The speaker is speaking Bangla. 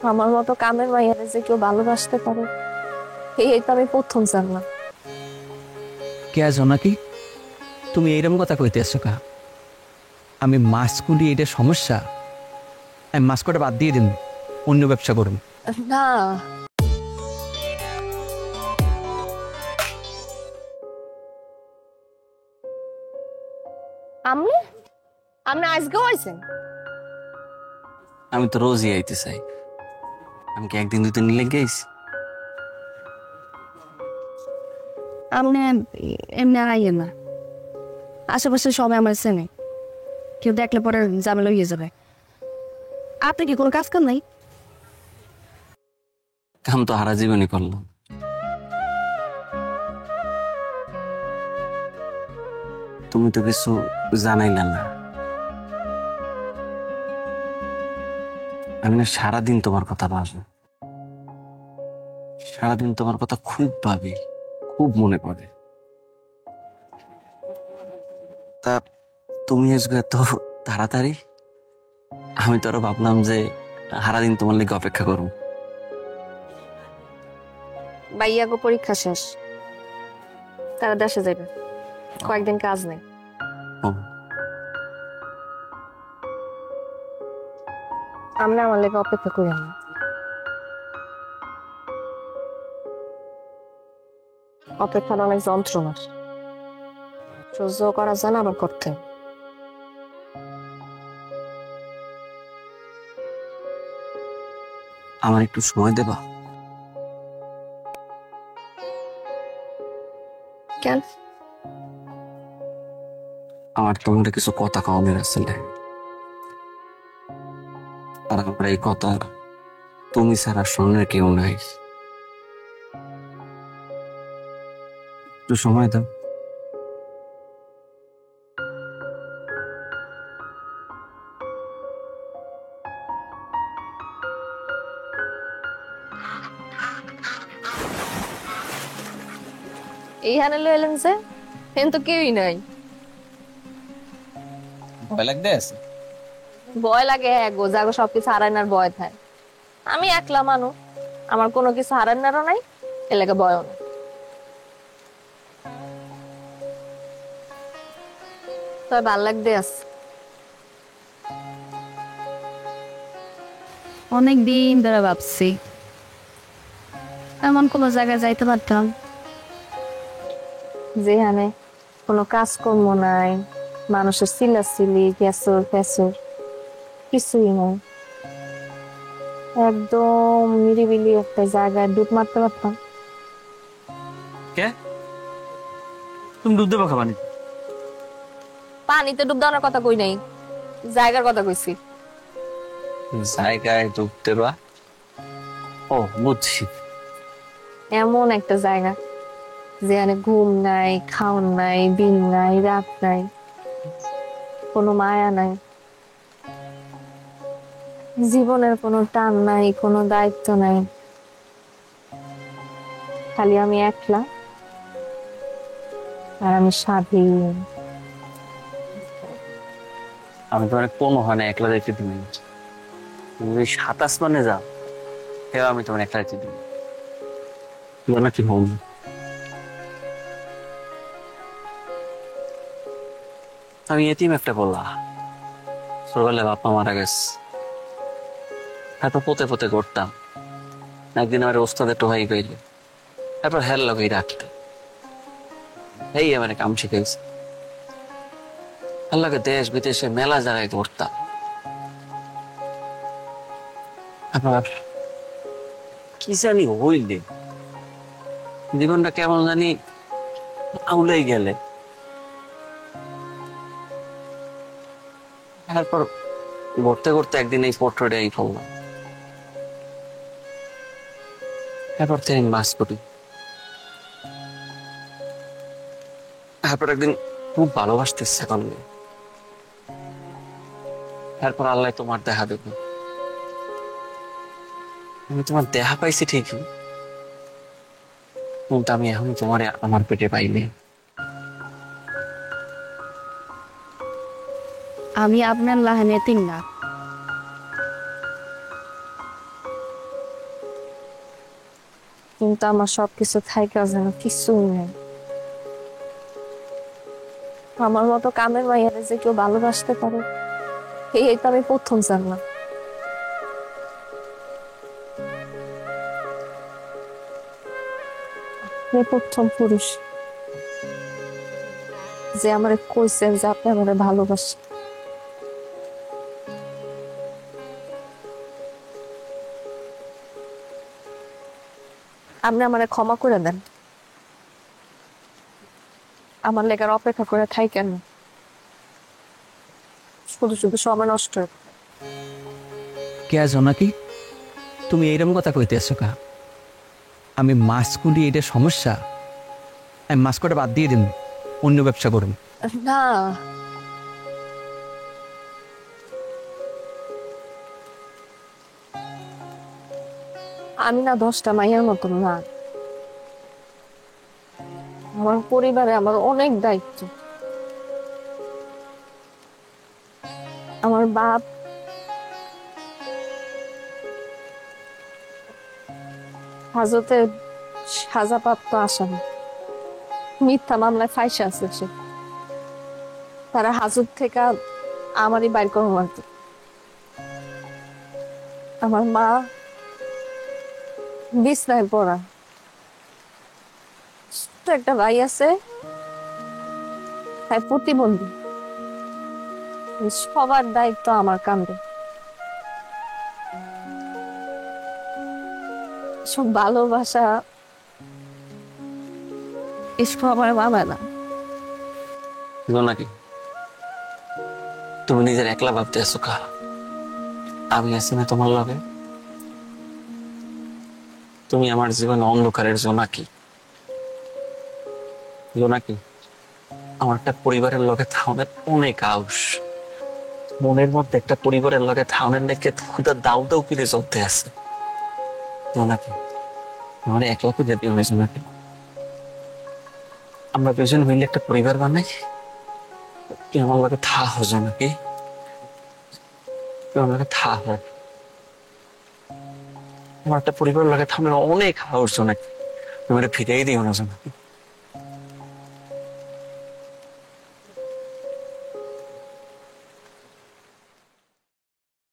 আমার মতো কামের মাইয়ারে যে কেউ ভালোবাসতে পারে এই তো আমি প্রথম জানলাম। কে আছো নাকি? তুমি এইরকম কথা কইতেছো কা? আমি মাছ কুলি, এটা সমস্যা? আমি মাছ কটা বাদ দিয়ে দিন, অন্য ব্যবসা করুন। না, আমি আপনি আজকেও আইছেন? আমি তো রোজই আইতে চাই। আমি কি একদিন দুদিন নিলে গেছি? আপনি এমনি আইয়েন না, আশেপাশে সবাই আমার চেনে, কেউ দেখলে পরে ঝামেলা হয়ে যাবে। আপনি কি কোনো কাজ কাম নাই? কাম তো হারা জীবনই করলাম। তুমি তো কিছু জানাইলে না। আমি না সারাদিন তোমার কথা ভাবি, সারাদিন তোমার কথা খুব ভাবি, খুব মনে পড়ে। তা তুমি আজকে এত তাড়াতাড়ি? আমি তো আরো ভাবলাম যে সারাদিন তোমার লেগে অপেক্ষা করবো। ভাইয়াগো পরীক্ষা শেষ, তারা দেশে যাবে, কয়েকদিন কাজ নেই। ও, আমরা আমার লেগে অপেক্ষা করি না। অপেক্ষার অনেক যন্ত্রণার, সহ্য করা যায় না, আবার করতে হয়। আমার একটু সময় দেবা? কেন? আমার তোমার কিছু কথা কমের আছে, আর আমার এই কথা তুমি ছাড়া শোনার কেউ নাই। একটু সময় দাও। এইখানে লই এলেন যে, এখানে তো কেউই নাই। ভয় লাগতে আছে? ভয় লাগে, হ্যাঁ গো, যাগো সবকিছু হারানোর ভয় থাকে। আমি একলা মানুষ, আমার কোনো কিছু হারানোরও নাই, এলাকা ভয়ও নাই। তবে ভাল লাগতে আছে। অনেক দিন ধরে ভাবছি এমন কোনো জায়গায় যাইতে পারতাম যেখানে কোনো কাজকর্ম নাই, মানুষের চিল্লাচিল্লি ফ্যাসর ফ্যাসর কিছুই নাই, একদম নিরিবিলি একটা জায়গায় ডুব মারতে পারতাম। কে? তুমি ডুব দেবো খাবানি? পানিতে ডুব দেওয়ার কথা কই নাই, জায়গার কথা কইছি। জায়গায় ডুব দেবা? ও, বুঝছি। এমন একটা জায়গা যেখানে ঘুম নাই, খাওন নাই, দিন নাই, রাত নাই, কোনো মায়া নাই, জীবনের কোনো টান নাই, কোনো দায়িত্ব নাই, খালি আমি একলা আর আমি স্বাধীন। আমি তোমার কোনো হয় না একলা যাইতে দিবি না। তুমি যদি সাত আসমানে যাও, সেও আমি তোমার একলা যাইতে দিবি না। তোমার নাকি হোম? আমি এতিম একটা বললা, ছোটবেলায় বাপ্পা মারা গেছে, তারপর পোতে পোতে করতাম। একদিন আমার ওস্তাদের টোহাই পাইলে, তারপর হেল লগেই রাখতে, এই আমার কাম শিখেছে। আল্লাহকে দেশ বিদেশে মেলা জায়গায় করতাম। আবার কি জানি হইলে জীবনটা কেমন জানি আউলাই গেলে। তারপর ঘুরতে ঘুরতে একদিন এই পোর্ট্রেটে পড়লাম। তারপর থেকে আমি মাছ করি। তারপর একদিন খুব ভালোবাসতে ইচ্ছা করলো। তারপর আল্লাহ তোমার দেখা দেবো। আমি তোমার দেখা পাইছি ঠিকই, কিন্তু আমি এখন তোমার আমার পেটে পাইনি। আমি আপনার লাহানে তিন না, কিন্তু আমার সবকিছু থাইকা যেন কিছু নেই। আমার মতো কামের মাইয়ারে যে কেউ ভালোবাসতে পারে এই তো আমি প্রথম জানলাম। আপনি প্রথম পুরুষ যে আমারে কইছেন যে আপনি আমারে ভালোবাসেন। আপনি আমারে ক্ষমা করে দেন, আমার লেগার অপেক্ষা করে থাইকেন না। শুধু শুধু সময় নষ্ট হয়। কে জোনাকি, তুমি এইরকম কথা কইতে আসছো কা? আমি মাছ কুলি এটা সমস্যা, আমি মাছ কটা বাদ দিয়ে দিন, অন্য ব্যবসা করুন। না, আমি না 10টা মাইয়ার মতন না। আমার পরিবারে আমার অনেক দায়িত্ব। আমার বাপ হাজতে সাজাপ্রাপ্ত আসামি, মিথ্যা মামলায় ফাঁসি আছে সে। তারা হাজত থেকে আমারই বাইর করবো আর কি। আমার মা বিছনায় পড়া, ছোট্ট একটা ভাই আছে তাই প্রতিবন্ধী। সবার দায়িত্ব আমার কাঁধে। সব ভালোবাসা এসব আমার মামা না। নাকি তুমি নিজের একলা ভাবতে আছো কা? আমি আছি না তোমার লগে? তুমি আমার জীবনে অন্ধকারের জোনাকি। জোনাকি, আমার একটা পরিবারের লগে থাউনের অনেক আউস। মনের মধ্যে একটা পরিবারের লগে থাউনের লেগে তোমাদের দাউ দাউ ফিরে চলতে আছে। জোনাকি, আমার একলা খুঁজে দিও না জোনাকি। আমরা দুজন মিলে একটা পরিবার বানাই। তুই আমার লগে থা হো জোনাকি, তুই আমার লগে থা হো। আমার একটা পরিবার লাগে থামের অনেক আউস জোনাকি, তুমি ফিরেই দিও না জোনাকি।